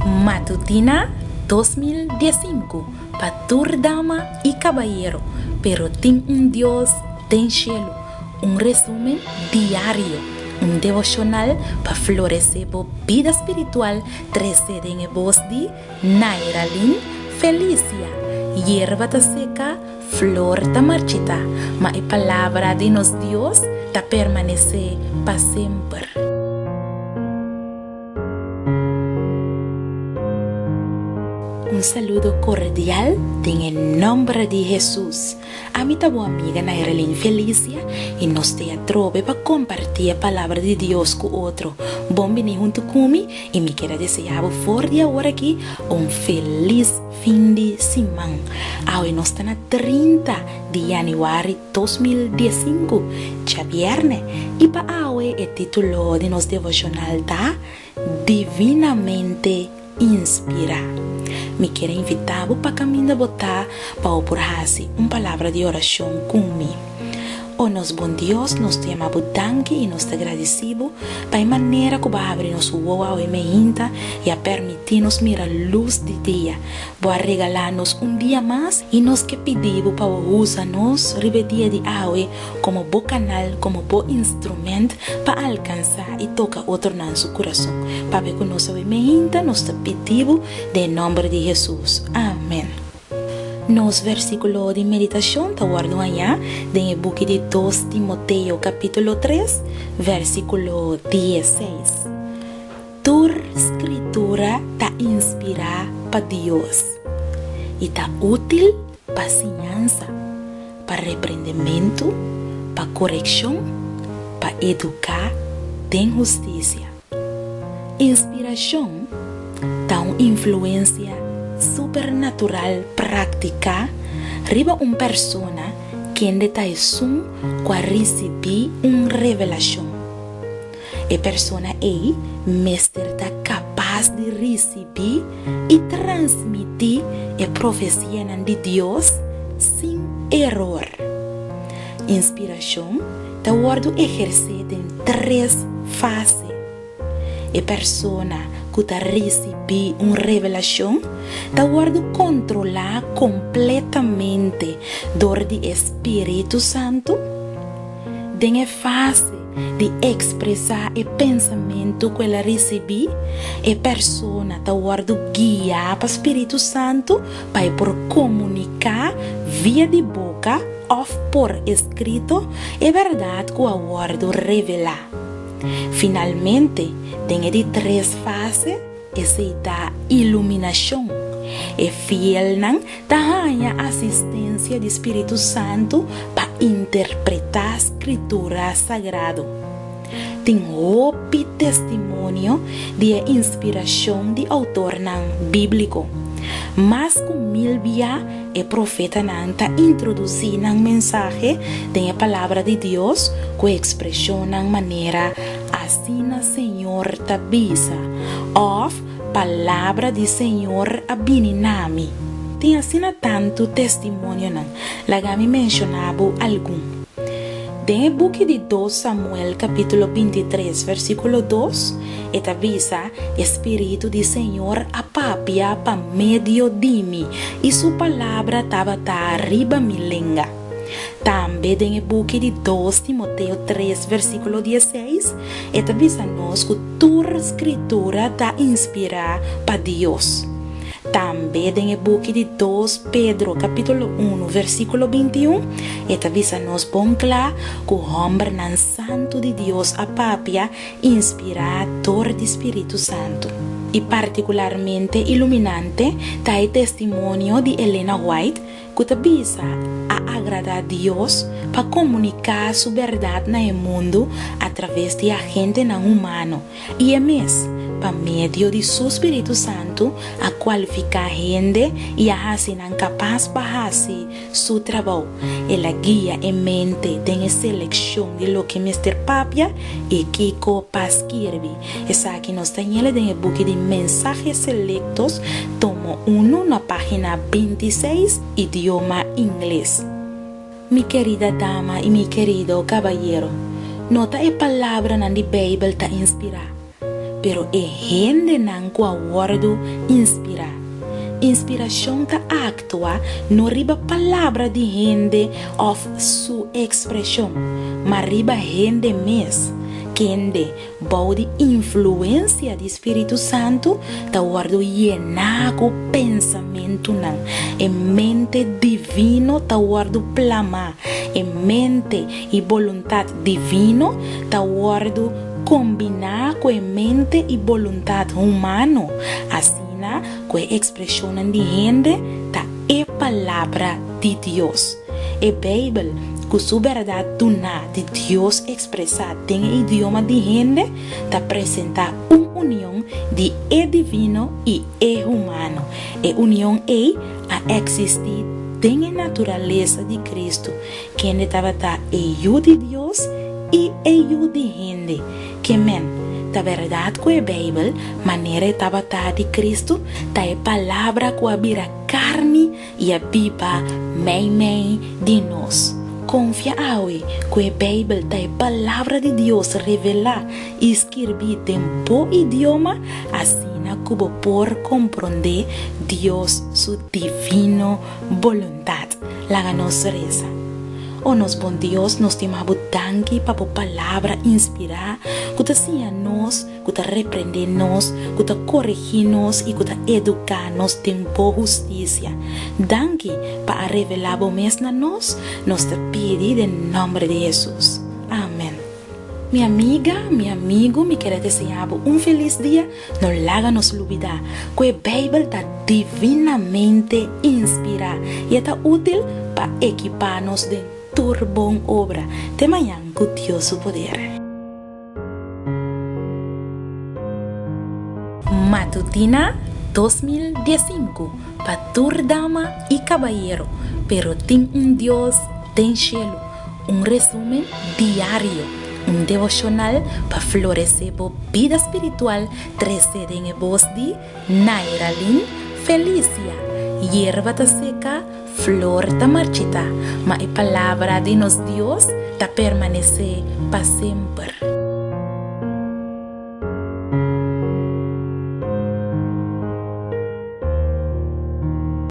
Matutina 2015 para toda dama y caballero, pero tem Dios tem cielo. Resumen diario, devocional para florecer por vida espiritual. 13 en voz de Nairalin Felicia. Hierba ta seca, flor ta marchita, ma a palavra de nos Dios ta permanece para sempre. Un saludo cordial en el nombre de Jesús. A mi tabo amiga Nairalin Felicia y nos te atrove para compartir la palabra de Dios con otro. Bom venir junto conmigo y me quiero desear por de ahora aquí un feliz fin de semana. Hoy nos están a 30 de januario 2015, ya viernes. Y para hoy el título de nuestro devocional está Divinamente Inspira. Me quiero invitar para caminhar botar para oporhasi uma palavra de oração comigo. Oh, nosso bom Deus, nós te amamos tanto e nós te agradecemos para a maneira que vai abrir nosso uau e meinta e a permitir-nos mirar a luz de dia. Vai regalar-nos dia mais e nós que pedimos para usar-nos rebedia de aue como bom canal, como bom instrumento para alcançar e tocar outro nosso coração. Para ver que nossa meinta, nós te pedimos em nome de Jesus. Amém. Nos versículos de meditação está guardado allá en el book de 2 Timoteo capítulo 3 versículo 16. Tu escritura está inspirada para Dios y está útil para enseñanza, para reprendimiento, para corrección, para educar en justicia. Inspiración está una influencia supernatural prática riba uma persona que está esum qua receber uma revelação. A persona aí mestre está capaz de receber e transmitir a profecia de Deus sem erro. Inspiração está guardo exercida em 3 fases. A persona que está receber uma revelação está guardo controlar completamente dor de Espírito Santo. Tem a fase de expressar o pensamento que ela recebe, a persona está guardo guiar para o Espírito Santo para por comunicar via de boca ou por escrito é verdade que o guardo revelar. Finalmente, tem de 3 fases, essa é a iluminação. É fiel não ganha assistência do Espírito Santo para interpretar a Escritura Sagrada. Tem outro testemunho de inspiração de autor bíblico. Mas com Milvia, o profeta está introduzindo a mensagem da palavra de Deus com expressão de maneira assim o Senhor te avisa, ou palavra de Senhor abininami. Tem assim tanto testemunho não. Lá me mencionava algum. Den el book de 2 Samuel capítulo 23 versículo 2, et avisa Espíritu de Senhor apapia pa medio de mim e sua palavra estava arriba mi lenga. Também den el book de 2 Timoteo 3 versículo 16, et avisa nos que toda escritura está inspirada para Deus. Também tem o book de 2 Pedro, capítulo 1, versículo 21, e avisa-nos bom claro que o homem santo de Deus a papia inspirador do Espírito Santo. E particularmente iluminante está o testemunho de Elena White, que avisa a agradar a Deus para comunicar sua verdade no mundo através de agente não humano. E é mesmo para meio de seu Espírito Santo a qualificar gente e a fazer capaz para fazer seu trabalho. Ela guia em mente tem a seleção de lo que Mr. Papia e Kiko Pasquirbi. Essa aqui nós temos em o book de mensagens selectos, tomo 1 na página 26, idioma inglês. Mi querida dama e mi querido caballero, nota a palavra na Bíblia está inspirada. pero é gente não com acordo inspira. Inspiração ta actua não riba palavra de gente of sua expressão, mas riba gente mesmo. Kende bau de influência do Espírito Santo ta guardo llenar com pensamento nan e mente divino ta guardo plama e mente e vontade divino ta guardo combinar com a mente e vontade humano assim com a expressão de gente ta é palavra de Deus e Bíblia com sua verdade de Deus expressada em idioma de gente, te apresenta uma união de é divino e é humano. E união é a existir em a natureza de Cristo, que estava é de Deus e é de gente. Que a verdade com a Bíblia, maneira estava de Cristo, é palavra com a vira carne e a biba mei de nós. Confia awe que a Bíblia é a palavra de Deus revelar e escrever em bom idioma, assim como por compreender Deus sua divina vontade. Laga nossa reza. Oh, nos bom Deus, nos temamos danke para a palavra inspirar, que te sia nós, que te repreender nós, que te corrigir nós e que te educar nós em boa justiça. Danke para revelar o mesmo a nós te pedi em nome de Jesus. Amém. Minha amiga, meu amigo, me quero desejar feliz dia. Não laga nos olvidar que a Bíblia está divinamente inspirada e está útil para equipar-nos de turbon obra. Até amanhã, com Deus o poder. Matutina 2015 para tur dama e caballero, pero tem Deus tem cielo. Resumen diário, devocional para florescer a vida espiritual. 13 em voz de Nairalyn Felicia. Hierba ta seca, flor ta marchita, mas a palavra de nos Deus ta permanecer para sempre.